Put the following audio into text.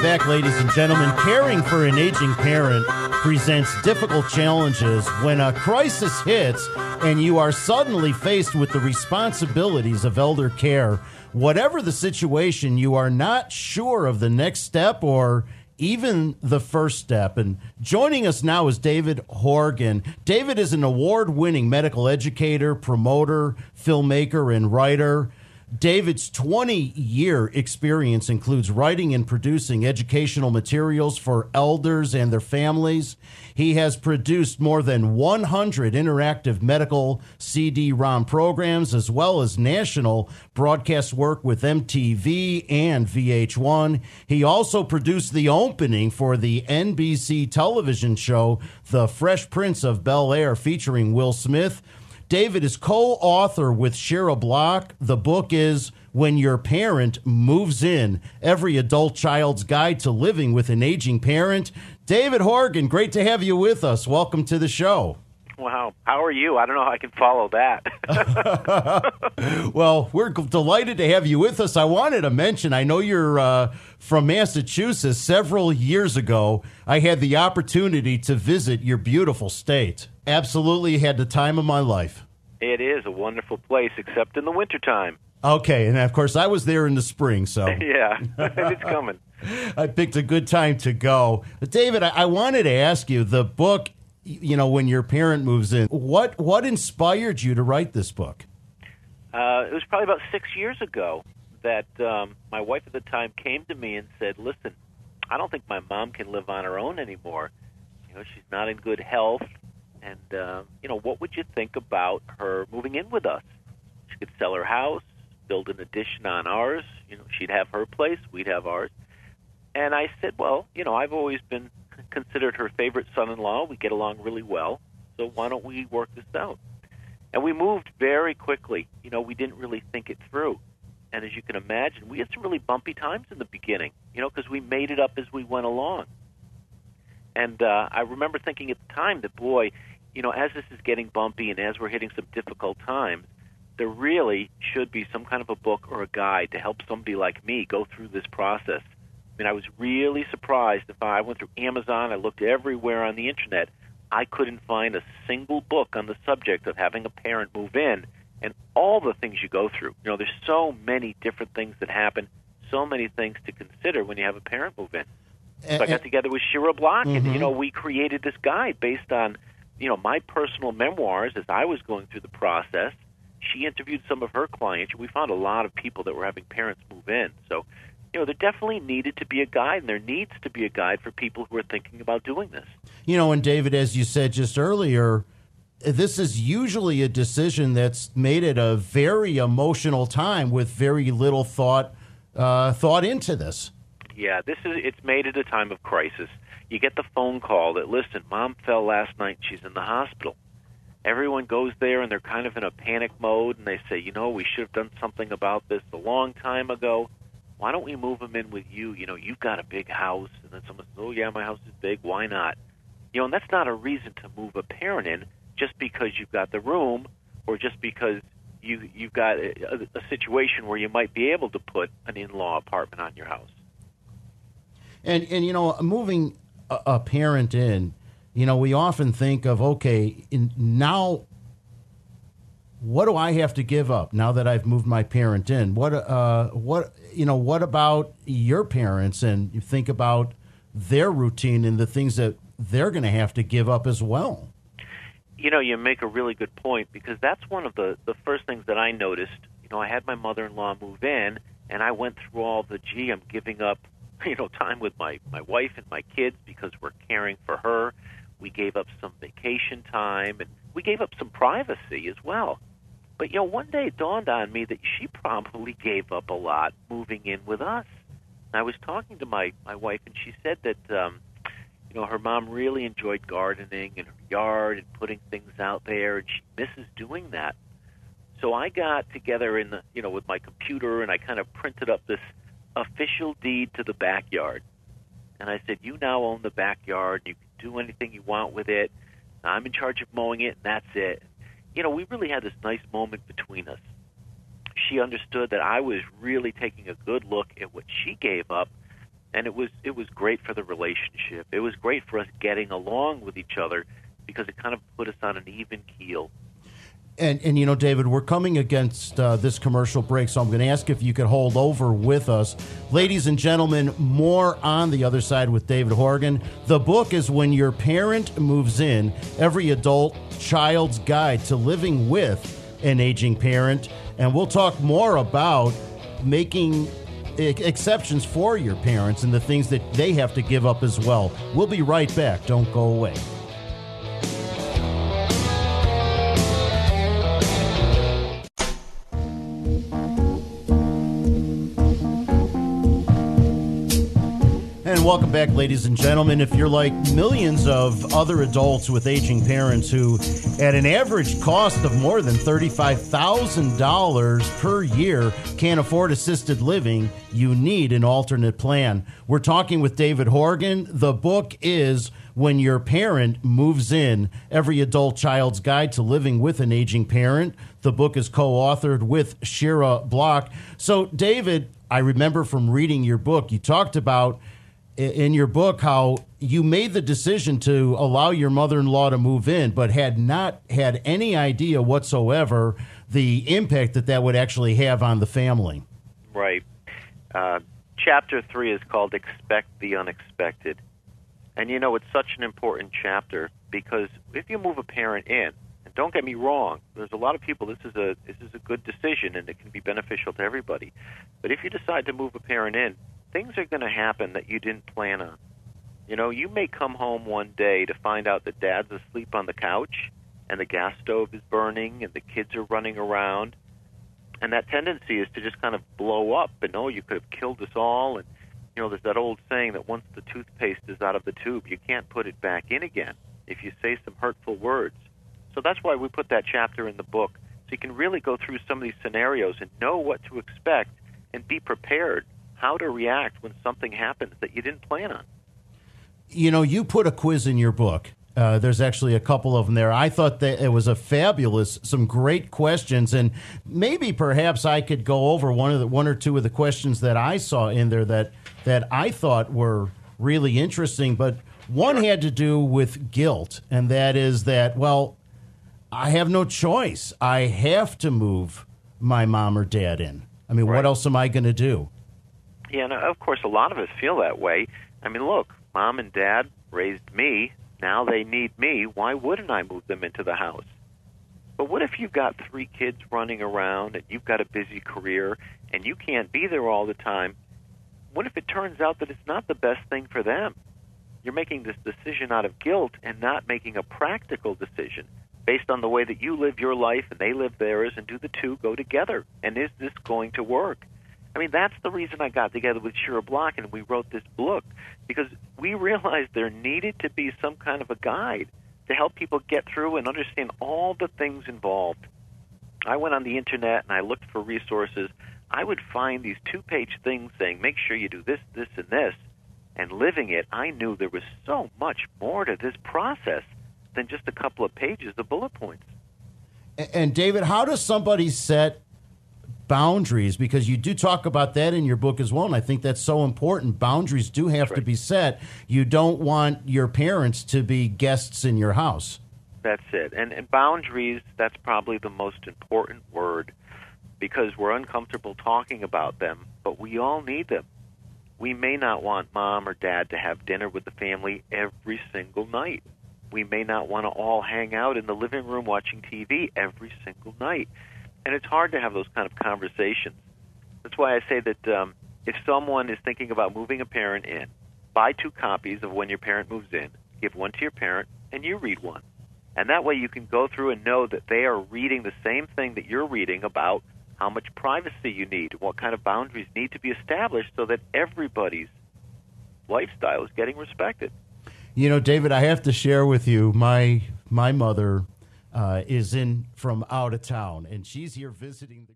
back, ladies and gentlemen. Caring for an aging parent presents difficult challenges when a crisis hits and you are suddenly faced with the responsibilities of elder care. Whatever the situation, you are not sure of the next step or even the first step. And joining us now is David Horgan. David is an award-winning medical educator, promoter, filmmaker, and writer. David's 20-year experience includes writing and producing educational materials for elders and their families. He has produced more than 100 interactive medical CD-ROM programs, as well as national broadcast work with MTV and VH1. He also produced the opening for the NBC television show, The Fresh Prince of Bel-Air, featuring Will Smith. David is co-author with Shira Block. The book is When Your Parent Moves In, Every Adult Child's Guide to Living with an Aging Parent. David Horgan, great to have you with us. Welcome to the show. Wow. How are you? I don't know how I can follow that. Well, we're delighted to have you with us. I wanted to mention, I know you're from Massachusetts. Several years ago, I had the opportunity to visit your beautiful state. Absolutely had the time of my life. It is a wonderful place, except in the wintertime. Okay, and of course, I was there in the spring, so... Yeah, it's coming. I picked a good time to go. David, I wanted to ask you, the book, you know, When Your Parent Moves In, what inspired you to write this book? It was probably about 6 years ago that my wife at the time came to me and said, listen, I don't think my mom can live on her own anymore. You know, she's not in good health. And, you know, what would you think about her moving in with us? She could sell her house, build an addition on ours. You know, she'd have her place, we'd have ours. And I said, well, you know, I've always been considered her favorite son-in-law. We get along really well. So why don't we work this out? And we moved very quickly. You know, we didn't really think it through. And as you can imagine, we had some really bumpy times in the beginning, you know, because we made it up as we went along. And I remember thinking at the time that, boy, you know, as this is getting bumpy and as we're hitting some difficult times, there really should be some kind of a book or a guide to help somebody like me go through this process. I mean, I was really surprised. If I went through Amazon, I looked everywhere on the Internet, I couldn't find a single book on the subject of having a parent move in and all the things you go through. You know, there's so many different things that happen, so many things to consider when you have a parent move in. So I got together with Shira Block, and, you know, we created this guide based on, you know, my personal memoirs as I was going through the process. She interviewed some of her clients, and we found a lot of people that were having parents move in. So, you know, there definitely needed to be a guide, and there needs to be a guide for people who are thinking about doing this. You know, and David, as you said just earlier, this is usually a decision that's made at a very emotional time with very little thought into this. Yeah, it's made at a time of crisis. You get the phone call that, listen, Mom fell last night, she's in the hospital. Everyone goes there and they're kind of in a panic mode, and they say, you know, we should have done something about this a long time ago. Why don't we move them in with you? You know, you've got a big house. And then someone says, oh, yeah, my house is big. Why not? You know, and that's not a reason to move a parent in just because you've got the room or just because you've got a situation where you might be able to put an in-law apartment on your house. And you know, moving a parent in, you know, we often think of, okay, now what do I have to give up now that I've moved my parent in? What about your parents? And you think about their routine and the things that they're going to have to give up as well. You know, you make a really good point, because that's one of the first things that I noticed. You know, I had my mother-in-law move in, and I went through all the, I'm giving up, you know, time with my wife and my kids because we're caring for her. We gave up some vacation time, and we gave up some privacy as well. But, you know, one day it dawned on me that she probably gave up a lot moving in with us. And I was talking to my wife, and she said that, you know, her mom really enjoyed gardening in her yard and putting things out there, and she misses doing that. So I got together with my computer, and I kind of printed up this official deed to the backyard. And I said, you now own the backyard. You can do anything you want with it. I'm in charge of mowing it, and that's it. You know, we really had this nice moment between us. She understood that I was really taking a good look at what she gave up, And it was great for the relationship. It was great for us getting along with each other because it kind of put us on an even keel. And you know, David, we're coming against this commercial break, so I'm going to ask if you could hold over with us. Ladies and gentlemen, more on the other side with David Horgan. The book is When Your Parent Moves In, Every Adult Child's Guide to Living with an Aging Parent. And we'll talk more about making exceptions for your parents and the things that they have to give up as well. We'll be right back. Don't go away. And welcome back, ladies and gentlemen. If you're like millions of other adults with aging parents who, at an average cost of more than $35,000 per year, can't afford assisted living, you need an alternate plan. We're talking with David Horgan. The book is When Your Parent Moves In, Every Adult Child's Guide to Living with an Aging Parent. The book is co-authored with Shira Block. So, David, I remember from reading your book, you talked about in your book how you made the decision to allow your mother-in-law to move in, but had not had any idea whatsoever the impact that would actually have on the family. Right. Chapter 3 is called Expect the Unexpected. And, you know, it's such an important chapter because if you move a parent in, and don't get me wrong, there's a lot of people, this is a good decision and it can be beneficial to everybody. But if you decide to move a parent in, things are going to happen that you didn't plan on. You know, you may come home one day to find out that dad's asleep on the couch and the gas stove is burning and the kids are running around. And that tendency is to just kind of blow up and, oh, you could have killed us all. And, you know, there's that old saying that once the toothpaste is out of the tube, you can't put it back in again if you say some hurtful words. So that's why we put that chapter in the book, so you can really go through some of these scenarios and know what to expect and be prepared how to react when something happens that you didn't plan on. You know, you put a quiz in your book. There's actually a couple of them there. I thought that it was some great questions, and maybe perhaps I could go over one or two of the questions that I saw in there that I thought were really interesting. But one had to do with guilt, and that is that, well, I have no choice. I have to move my mom or dad in. I mean, What else am I going to do? Yeah, and of course, a lot of us feel that way. I mean, look, mom and dad raised me. Now they need me. Why wouldn't I move them into the house? But what if you've got 3 kids running around and you've got a busy career and you can't be there all the time? What if it turns out that it's not the best thing for them? You're making this decision out of guilt and not making a practical decision based on the way that you live your life and they live theirs, and do the two go together? And is this going to work? I mean, that's the reason I got together with Shira Block and we wrote this book, because we realized there needed to be some kind of a guide to help people get through and understand all the things involved. I went on the internet and I looked for resources. I would find these 2-page things saying, make sure you do this, this, and this. And living it, I knew there was so much more to this process than just a couple of pages of bullet points. And David, how does somebody set boundaries? Because you do talk about that in your book as well, and I think that's so important. Boundaries do have to be set. You don't want your parents to be guests in your house. That's it. And boundaries, that's probably the most important word, because we're uncomfortable talking about them, but we all need them. We may not want mom or dad to have dinner with the family every single night. We may not want to all hang out in the living room watching TV every single night. And it's hard to have those kind of conversations. That's why I say that if someone is thinking about moving a parent in, buy 2 copies of When Your Parent Moves In, give one to your parent, and you read one. And that way you can go through and know that they are reading the same thing that you're reading about how much privacy you need, what kind of boundaries need to be established so that everybody's lifestyle is getting respected. You know, David, I have to share with you, my mother is in from out of town, and she's here visiting the